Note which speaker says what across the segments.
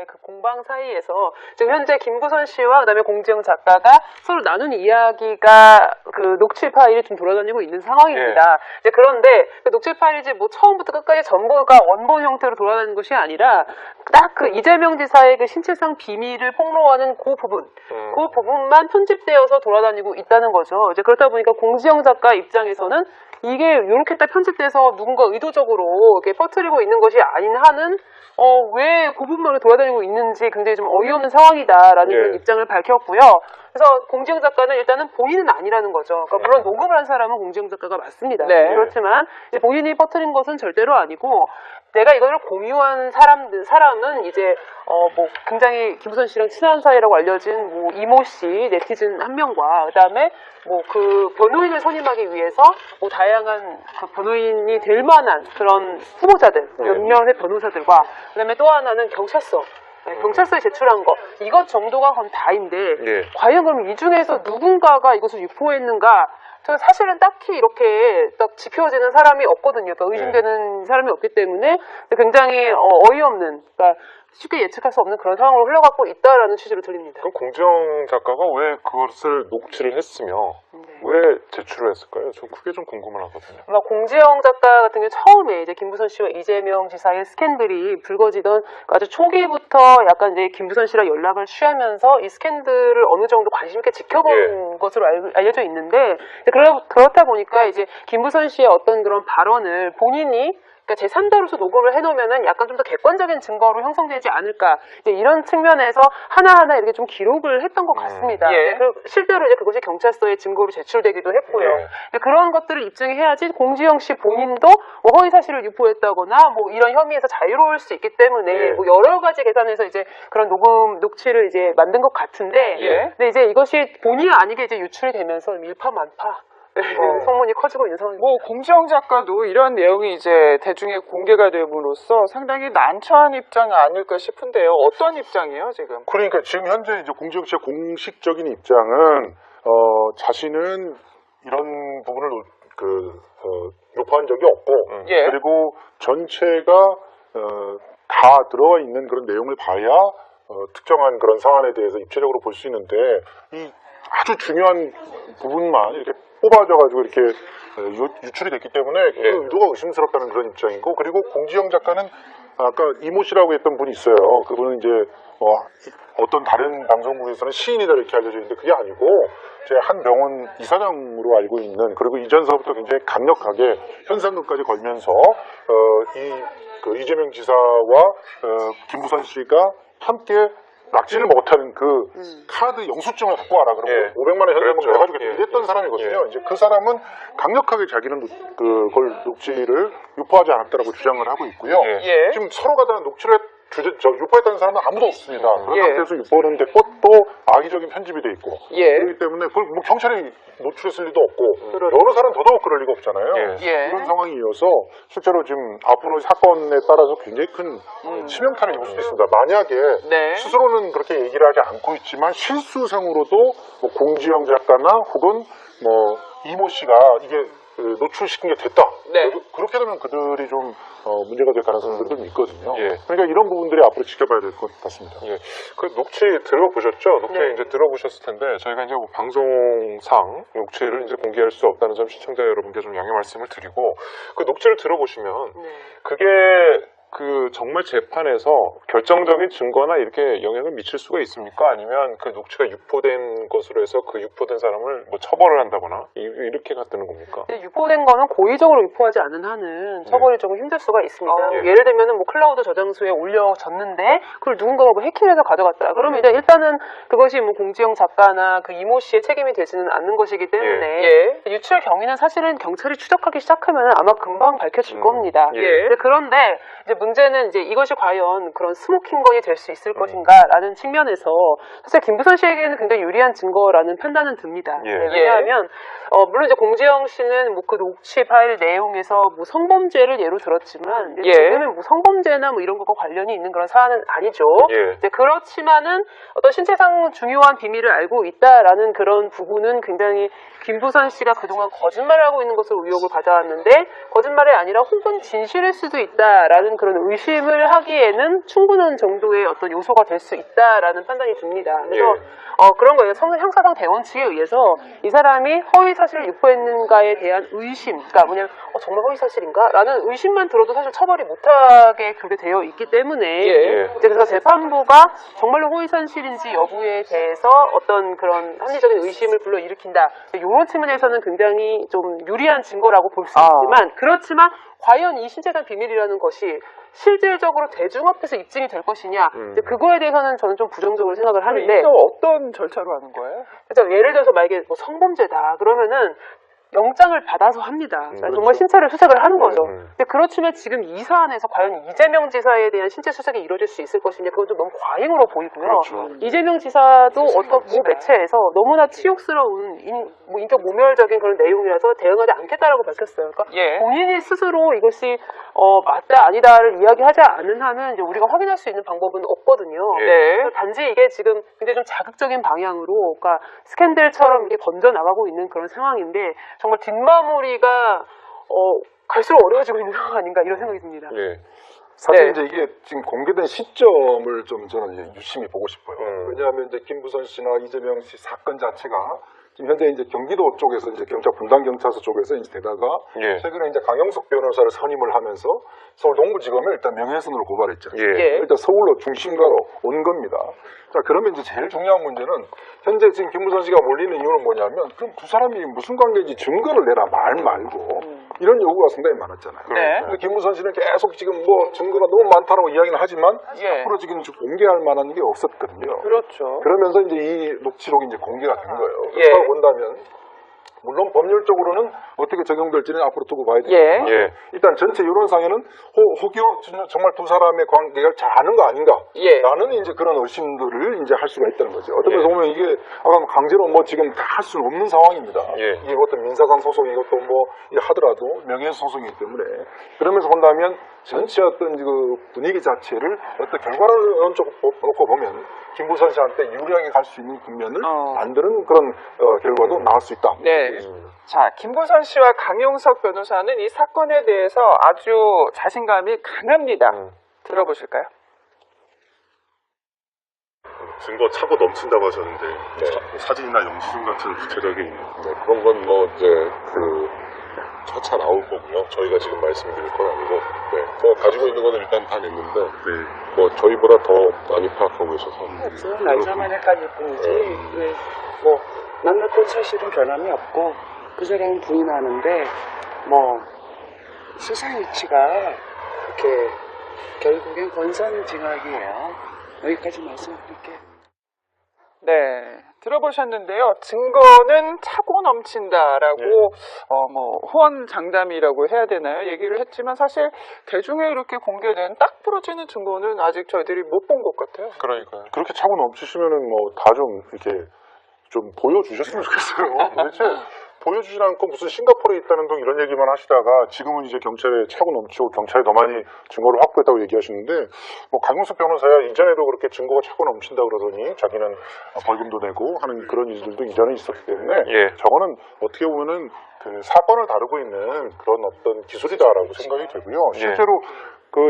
Speaker 1: 작가의 그 공방 사이에서 지금 현재 김부선 씨와 그다음에 공지영 작가가 서로 나눈 이야기가 그 녹취 파일이 좀 돌아다니고 있는 상황입니다. 이제 그런데 그 녹취 파일이 뭐 처음부터 끝까지 전부가 원본 형태로 돌아다니는 것이 아니라 딱 그 이재명 지사의 그 신체상 비밀을 폭로하는 그 부분만 편집되어서 돌아다니고 있다는 거죠. 이제 그렇다 보니까 공지영 작가 입장에서는 이게 이렇게 딱 편집돼서 누군가 의도적으로 이렇게 퍼뜨리고 있는 것이 아닌 한은 왜 그 부분만 돌아다니고 있는지 굉장히 좀 어이없는 상황이다라는 그런 입장을 밝혔고요. 그래서 공지영 작가는 일단은 본인은 아니라는 거죠. 그러니까 물론 녹음을 한 사람은 공지영 작가가 맞습니다. 그렇지만 이제 본인이 퍼뜨린 것은 절대로 아니고 내가 이걸 공유한 사람은 이제 뭐 굉장히 김부선 씨랑 친한 사이라고 알려진 뭐 이모 씨 네티즌 한 명과 그다음에 뭐 그 변호인을 선임하기 위해서 뭐 다양한 그 변호인이 될 만한 그런 후보자들 몇 명의 변호사들과 그다음에 또 하나는 경찰서에 제출한 거 이것 정도가 그럼 다인데 과연 그럼 이 중에서 누군가가 이것을 유포했는가? 저는 사실은 딱히 이렇게 딱 지켜지는 사람이 없거든요. 그러니까 의심되는 사람이 없기 때문에 굉장히 어이없는, 그러니까 쉽게 예측할 수 없는 그런 상황으로 흘러가고 있다라는 취지로 들립니다.
Speaker 2: 그럼 공지영 작가가 왜 그것을 녹취를 했으며 왜 제출을 했을까요? 저 그게 좀 궁금하거든요.
Speaker 1: 공지영 작가 같은 경우 처음에 이제 김부선 씨와 이재명 지사의 스캔들이 불거지던 아주 초기부터 약간 이제 김부선 씨랑 연락을 취하면서 이 스캔들을 어느 정도 관심 있게 지켜본 것으로 알려져 있는데 그렇다 보니까 이제 김부선 씨의 어떤 그런 발언을 본인이 그러니까 제3자로서 녹음을 해놓으면은 약간 좀 더 객관적인 증거로 형성되지 않을까 이제 이런 측면에서 하나하나 이렇게 좀 기록을 했던 것 같습니다. 실제로 이제 그것이 경찰서에 증거로 제출되기도 했고요. 그런 것들을 입증해야지 공지영 씨 본인도 뭐 허위 사실을 유포했다거나 뭐 이런 혐의에서 자유로울 수 있기 때문에 뭐 여러 가지 계산해서 이제 그런 녹취를 이제 만든 것 같은데, 근데 이제 이것이 본의 아니게 이제 유출이 되면서 일파만파. 소문이 커지고 있는 상황입니다.
Speaker 3: 뭐 공지영 작가도 이런 내용이 이제 대중에 공개가 됨으로써 상당히 난처한 입장이 아닐까 싶은데요. 어떤 입장이에요, 지금?
Speaker 4: 그러니까 지금 현재 이제 공지영 씨의 공식적인 입장은 자신은 이런 부분을 유포한 적이 없고 그리고 전체가 다 들어가 있는 그런 내용을 봐야 특정한 그런 사안에 대해서 입체적으로 볼 수 있는데 이 아주 중요한 부분만 이렇게 뽑아져가지고 이렇게 유출이 됐기 때문에 그 의도가 의심스럽다는 그런 입장이고, 그리고 공지영 작가는 아까 이모 씨라고 했던 분이 있어요. 그분은 이제 어떤 다른 방송국에서는 시인이다 이렇게 알려져 있는데 그게 아니고 제 한 병원 이사장으로 알고 있는, 그리고 이전서부터 굉장히 강력하게 현상금까지 걸면서 이재명 지사와 김부선 씨가 함께 낙지를 먹었다는 그 카드 영수증을 갖고 와라. 그러면 500만 원 현금을 해가지고 이랬던 사람이거든요. 이제 그 사람은 강력하게 자기는 그걸 녹취를 유포하지 않았다라고 주장을 하고 있고요. 지금 서로가 다 녹취를 유포했다는 사람은 아무도 없습니다. 그런 상태에서 유포하는데 또 악의적인 편집이 돼 있고 그렇기 때문에 그걸 뭐 경찰이 노출했을 리도 없고 여러 사람 더더욱 그럴 리가 없잖아요. 이런 상황이 이어서 실제로 지금 앞으로 사건에 따라서 굉장히 큰 치명타를 입을 수도 있습니다. 만약에 스스로는 그렇게 얘기를 하지 않고 있지만 실수상으로도 뭐 공지영 작가나 혹은 뭐 이모 씨가 이게 노출시킨 게 됐다. 그렇게 되면 그들이 좀 문제가 될 가능성들도 좀 있거든요. 그러니까 이런 부분들이 앞으로 지켜봐야 될 것 같습니다.
Speaker 2: 그 녹취 들어보셨죠? 녹취 이제 들어보셨을 텐데 저희가 이제 뭐 방송상 녹취를 이제 공개할 수 없다는 점 시청자 여러분께 좀 양해 말씀을 드리고, 그 녹취를 들어보시면 그게 그 정말 재판에서 결정적인 증거나 이렇게 영향을 미칠 수가 있습니까? 아니면 그 녹취가 유포된 것으로 해서 그 유포된 사람을 뭐 처벌을 한다거나 이렇게 갖다는 겁니까?
Speaker 1: 유포된 거는 고의적으로 유포하지 않은 한은 처벌이 조금 힘들 수가 있습니다. 예를 들면은 뭐 클라우드 저장소에 올려졌는데 그걸 누군가가 뭐 해킹해서 가져갔다. 그러면 일단은 그것이 뭐 공지영 작가나 그 이모 씨의 책임이 되지는 않는 것이기 때문에 유출 경위는 사실은 경찰이 추적하기 시작하면 아마 금방 밝혀질 겁니다. 그런데 이제 문제는 이제 이것이 과연 그런 스모킹건이 될 수 있을 것인가라는 측면에서 사실 김부선 씨에게는 굉장히 유리한 증거라는 판단은 듭니다. 왜냐하면 물론 이제 공지영 씨는 뭐 그 녹취 파일 내용에서 뭐 성범죄를 예로 들었지만 지금은 뭐 성범죄나 뭐 이런 것과 관련이 있는 그런 사안은 아니죠. 이제 그렇지만은 어떤 신체상 중요한 비밀을 알고 있다라는 그런 부분은 굉장히 김부선 씨가 그동안 거짓말을 하고 있는 것으로 의혹을 받아왔는데 거짓말이 아니라 혹은 진실일 수도 있다라는 그런 그런 의심을 하기에는 충분한 정도의 어떤 요소가 될 수 있다라는 판단이 듭니다. 그래서 그런 거예요. 형사상 대원 측에 의해서 이 사람이 허위 사실을 유포했는가에 대한 의심, 그러니까 뭐냐면 정말 허위 사실인가라는 의심만 들어도 사실 처벌이 못하게 그렇게 되어 있기 때문에 이제 그래서 재판부가 정말로 허위 사실인지 여부에 대해서 어떤 그런 합리적인 의심을 불러일으킨다. 이런 측면에서는 굉장히 좀 유리한 증거라고 볼 수 있지만 그렇지만 과연 이 신체상 비밀이라는 것이 실질적으로 대중 앞에서 입증이 될 것이냐 이제 그거에 대해서는 저는 좀 부정적으로 생각을 하는데
Speaker 3: 이거 어떤 절차로 하는 거예요?
Speaker 1: 그래서 예를 들어서 만약에 뭐 성범죄다 그러면은 영장을 받아서 합니다. 정말 신체를 수색을 하는 거죠. 근데 그렇지만 지금 이 사안에서 과연 이재명 지사에 대한 신체 수색이 이루어질 수 있을 것이냐 그건 좀 너무 과잉으로 보이고요. 이재명 지사도 어떤 모 매체에서 너무나 치욕스러운 인격 모멸적인 그런 내용이라서 대응하지 않겠다라고 밝혔어요. 그러니까 본인이 스스로 이것이 맞다 아니다를 이야기하지 않은 한은 이제 우리가 확인할 수 있는 방법은 없거든요. 단지 이게 지금 굉장히 좀 자극적인 방향으로 그러니까 스캔들처럼 이렇게 번져 나가고 있는 그런 상황인데 정말 뒷마무리가 갈수록 어려워지고 있는 상황 아닌가 이런 생각이 듭니다.
Speaker 4: 사실 이제 이게 지금 공개된 시점을 좀 저는 이제 유심히 보고 싶어요. 왜냐하면 이제 김부선 씨나 이재명 씨 사건 자체가 지금 현재 이제 경기도 쪽에서 이제 경찰 분당 경찰서 쪽에서 이제 되다가 최근에 이제 강영석 변호사를 선임을 하면서 서울 동부지검에 일단 명예훼손으로 고발했잖아요. 일단 서울로 중심가로 온 겁니다. 자, 그러면 이제 제일 중요한 문제는 현재 지금 김부선 씨가 몰리는 이유는 뭐냐면 그럼 두 사람이 무슨 관계인지 증거를 내라 말 말고 이런 요구가 상당히 많았잖아요. 근데 김부선 씨는 계속 지금 뭐 증거가 너무 많다라고 이야기는 하지만 앞으로 지금 공개할 만한 게 없었거든요.
Speaker 3: 그렇죠.
Speaker 4: 그러면서 이제 이 녹취록이 이제 공개가 된 거예요. 그렇다고 본다면 물론 법률적으로는 어떻게 적용될지는 앞으로 두고 봐야 돼요. 일단 전체 여론상에는 혹여 정말 두 사람의 관계를 잘 아는 거 아닌가? 라는 이제 그런 의심들을 이제 할 수가 있다는 거죠. 어떤 면에서 보면 이게 아까 강제로 뭐 지금 다 할 수는 없는 상황입니다. 이게 어떤 민사상 소송이 이것도 뭐 하더라도 명예훼손 소송이기 때문에 그러면서 본다면 전체 어떤 그 분위기 자체를 어떤 결과를 놓고 보면 김부선 씨한테 유리하게 갈 수 있는 국면을 만드는 그런 결과도 나올 수 있다.
Speaker 3: 자, 김부선 씨와 강용석 변호사는 이 사건에 대해서 아주 자신감이 강합니다. 들어보실까요?
Speaker 5: 증거 차고 넘친다고 하셨는데 사진이나 영수증 같은 구체적인
Speaker 2: 그런 건 뭐 이제 차차 나올 거고요. 저희가 지금 말씀드릴 건 아니고 뭐 가지고 있는 거는 일단 다 냈는데 뭐 저희보다 더 많이 파악하고 계셔서
Speaker 6: 날짜만 헷갈릴 뿐이지 뭐 만났던 사실은 변함이 없고 그 사람은 부인하는데 뭐 수상 위치가 이렇게 결국엔 권선징악이에요. 여기까지 말씀드릴게요.
Speaker 3: 들어보셨는데요. 증거는 차고 넘친다라고 뭐 호언장담이라고 해야 되나요? 얘기를 했지만 사실 대중에 이렇게 공개된 딱 부러지는 증거는 아직 저희들이 못 본 것 같아요.
Speaker 2: 그러니까요.
Speaker 4: 그렇게 차고 넘치시면은 뭐 다 좀 이렇게 좀 보여주셨으면 좋겠어요. 도대체 보여주지 않고 무슨 싱가포르에 있다는 등 이런 얘기만 하시다가 지금은 이제 경찰에 차고 넘치고 경찰이 더 많이 증거를 확보했다고 얘기하시는데 뭐 강용석 변호사야 이전에도 그렇게 증거가 차고 넘친다 그러더니 자기는 벌금도 내고 하는 그런 일들도 이전에 있었기 때문에 저거는 어떻게 보면은 그 사건을 다루고 있는 그런 어떤 기술이다라고 생각이 되고요. 실제로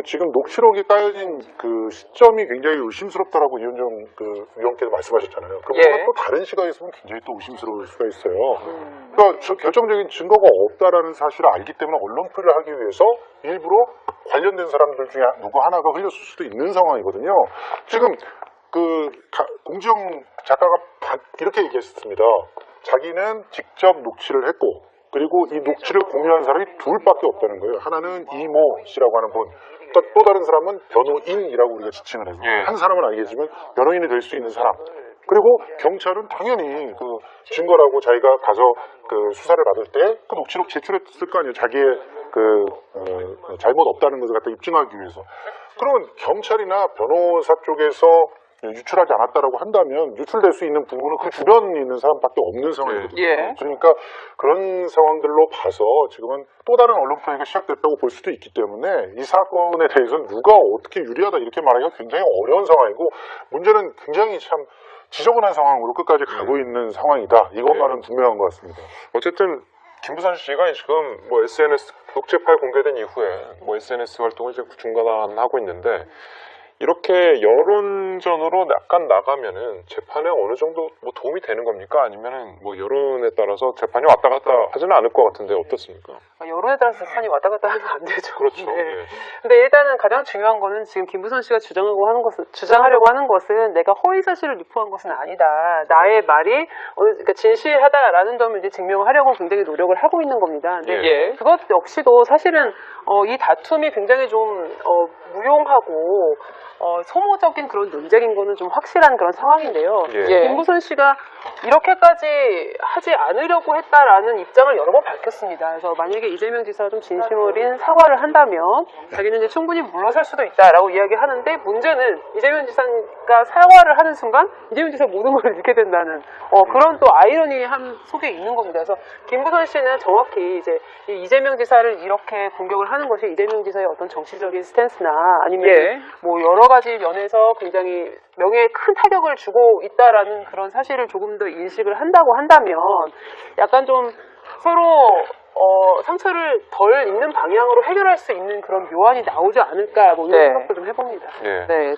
Speaker 4: 지금 녹취록이 까여진 그 시점이 굉장히 의심스럽다라고 이현정 위원께서 말씀하셨잖아요. 그 부분은 또 다른 시각에서 보면 굉장히 또 의심스러울 수가 있어요. 그러니까 결정적인 증거가 없다라는 사실을 알기 때문에 언론 표를 하기 위해서 일부러 관련된 사람들 중에 누구 하나가 흘렸을 수도 있는 상황이거든요. 지금 공지영 작가가 이렇게 얘기했습니다. 자기는 직접 녹취를 했고 그리고 이 녹취를 공유한 사람이 둘밖에 없다는 거예요. 하나는 이모 씨라고 하는 분, 또 다른 사람은 변호인이라고 우리가 지칭을 해요. 한 사람은 아니겠지만 변호인이 될 수 있는 사람. 그리고 경찰은 당연히 그 증거라고 자기가 가서 수사를 받을 때 그 녹취록 제출했을 거 아니에요. 자기의 잘못 없다는 것을 갖다 입증하기 위해서. 그러면 경찰이나 변호사 쪽에서 유출하지 않았다라고 한다면 유출될 수 있는 부분은 그 주변에 있는 사람밖에 없는 상황이거든요. 그러니까 그런 상황들로 봐서 지금은 또 다른 언론 플레이가 시작됐다고 볼 수도 있기 때문에 이 사건에 대해서는 누가 어떻게 유리하다 이렇게 말하기가 굉장히 어려운 상황이고 문제는 굉장히 참 지저분한 상황으로 끝까지 가고 있는 상황이다. 이것만은 분명한 것 같습니다.
Speaker 2: 어쨌든 김부선 씨가 지금 뭐 SNS 녹취 파일 공개된 이후에 뭐 SNS 활동을 이제 중단하고 있는데 이렇게 여론전으로 약간 나가면은 재판에 어느 정도 뭐 도움이 되는 겁니까? 아니면은 뭐 여론에 따라서 재판이 왔다 갔다 하지는 않을 것 같은데 어떻습니까?
Speaker 1: 여론에 따라서 재판이 왔다 갔다 하면 안 되죠.
Speaker 2: 그렇죠.
Speaker 1: 네.
Speaker 2: 예.
Speaker 1: 근데 일단은 가장 중요한 거는 지금 김부선 씨가 주장하려고 하는 것은 내가 허위 사실을 유포한 것은 아니다. 나의 말이 그러니까 진실하다라는 점을 이제 증명하려고 굉장히 노력을 하고 있는 겁니다. 근데
Speaker 3: 예.
Speaker 1: 그것 역시도 사실은 이 다툼이 굉장히 좀 무용하고 소모적인 그런 논쟁인 거는 좀 확실한 그런 상황인데요.
Speaker 2: 예.
Speaker 1: 김부선 씨가 이렇게까지 하지 않으려고 했다라는 입장을 여러 번 밝혔습니다. 그래서 만약에 이재명 지사가 좀 진심 어린 사과를 한다면 자기는 이제 충분히 물러설 수도 있다라고 이야기하는데 문제는 이재명 지사가 사과를 하는 순간 이재명 지사 모든 걸 잃게 된다는 그런 또 아이러니함 속에 있는 겁니다. 그래서 김부선 씨는 정확히 이제 이재명 지사를 이렇게 공격을 하는 것이 이재명 지사의 어떤 정치적인 스탠스나 아니면
Speaker 3: 예.
Speaker 1: 뭐 여러 가지 면에서 굉장히 명예에 큰 타격을 주고 있다라는 그런 사실을 조금 더 인식을 한다고 한다면 약간 좀 서로 상처를 덜 입는 방향으로 해결할 수 있는 그런 묘안이 나오지 않을까 뭐 이런
Speaker 3: 네.
Speaker 1: 생각도 좀 해봅니다.
Speaker 2: 예.
Speaker 3: 네.